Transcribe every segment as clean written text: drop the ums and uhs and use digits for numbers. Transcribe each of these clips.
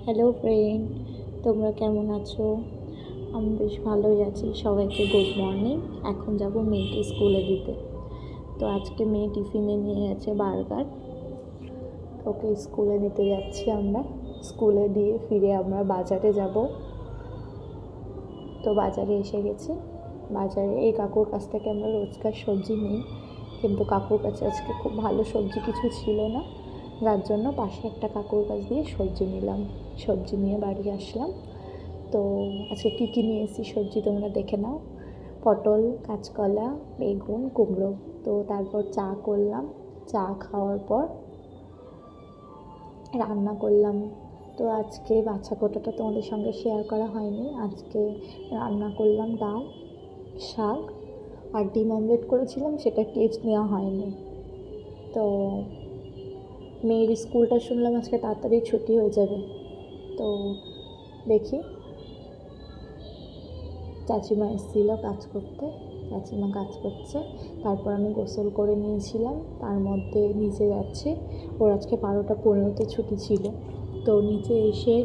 Hello friend, তোমরা কেমন আছো? আমি বেশ ভালোই আছি। সবাইকে গুড মর্নিং। এখন যাব মেয়েকে স্কুলে দিতে। তো আজকে মেয়ে টিফিনে নিয়ে গেছে বার্গার। ওকে স্কুলে দিতে যাচ্ছি আমরা। স্কুলে দিয়ে ফিরে আমরা বাজারে যাব। তো বাজারে এসে গেছি। বাজারে এই কাকুর কাছ থেকে আমরা রোজকার সবজি নিই, কিন্তু কাকুর কাছে আজকে খুব ভালো সবজি কিছু ছিল না, যার জন্য পাশে একটা কাকুর কাছ দিয়ে সবজি নিলাম। সবজি নিয়ে বাড়ি আসলাম। তো আজকে কী নিয়েছি সবজি তোমরা দেখে নাও। পটল, কাঁচকলা, বেগুন, কুমড়ো। তো তারপর চা করলাম। চা খাওয়ার পর রান্না করলাম। তো আজকে বাছা কোটাটা তোমাদের সঙ্গে শেয়ার করা হয়নি। আজকে রান্না করলাম ডাল, শাক আর ডিম অমলেট করেছিলাম, সেটা ক্লিপস নেওয়া হয়নি। তো মেয়ের স্কুলটা শুনলাম আজকে তাড়াতাড়ি ছুটি হয়ে যাবে। তো দেখি, চাচিমা এসেছিল কাজ করতে, চাচিমা কাজ করছে। তারপর আমি গোসল করে নিয়েছিলাম, তার মধ্যে নিচে যাচ্ছি। ওর আজকে 12টা 15-তে ছুটি ছিল। তো নিচে এসে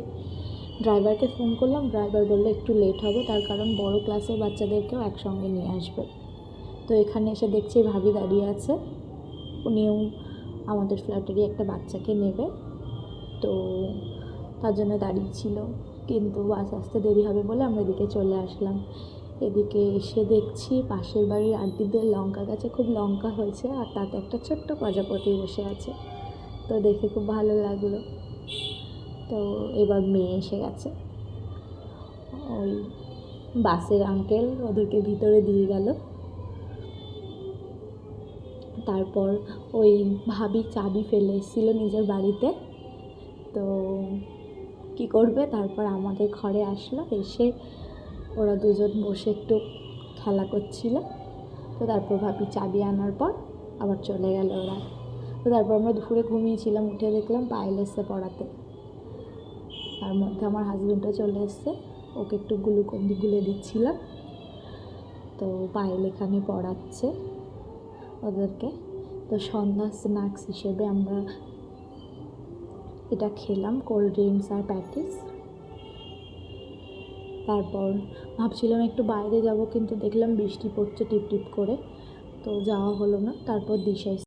ড্রাইভারকে ফোন করলাম। ড্রাইভার বললো একটু লেট হবে, তার কারণ বড় ক্লাসের বাচ্চাদেরকেও একসঙ্গে নিয়ে আসবে। তো এখানে এসে দেখছি ভাবি দাঁড়িয়ে আছে, উনিও আমাদের ফ্ল্যাটেরই একটা বাচ্চাকে নেবে, তো তার জন্য দাঁড়িয়েছিল। কিন্তু বাস আসতে দেরি হবে বলে আমরা এদিকে চলে আসলাম। এদিকে এসে দেখছি পাশের বাড়ির আন্টিদের লঙ্কা গাছে খুব লঙ্কা হয়েছে, আর তাতে একটা ছোট্ট প্রজাপতি বসে আছে। তো দেখে খুব ভালো লাগলো। তো এবার মেয়ে এসে গেছে, ওই বাসের আঙ্কেল ওদেরকে ভিতরে দিয়ে গেল। তারপর ওই ভাবি চাবি ফেলে এসেছিলো নিজের বাড়িতে, তো কী করবে, তারপর আমাদের ঘরে আসলো। এসে ওরা দুজন বসে একটু খেলা করছিল। তো তারপর ভাবি চাবি আনার পর আবার চলে গেল ওরা। তো তারপর আমরা দুপুরে ঘুমিয়েছিলাম, উঠে দেখলাম পায়েল এসে পড়াতে। তার মধ্যে আমার হাজব্যান্ডও চলে এসছে, ওকে একটু গ্লুকন্ডি গুলে দিচ্ছিলাম। তো পায়েল এখানে পড়াচ্ছে ওদেরকে। তো সন্ধ্যার স্ন্যাক্স হিসেবে আমরা এটা খেলাম, কোল্ড ড্রিঙ্কস আর প্যাটিস। তারপর ভাবছিলাম একটু বাইরে যাব, কিন্তু দেখলাম বৃষ্টি পড়ছে টিপ টিপ করে, তো যাওয়া হলো না। তারপর দিশা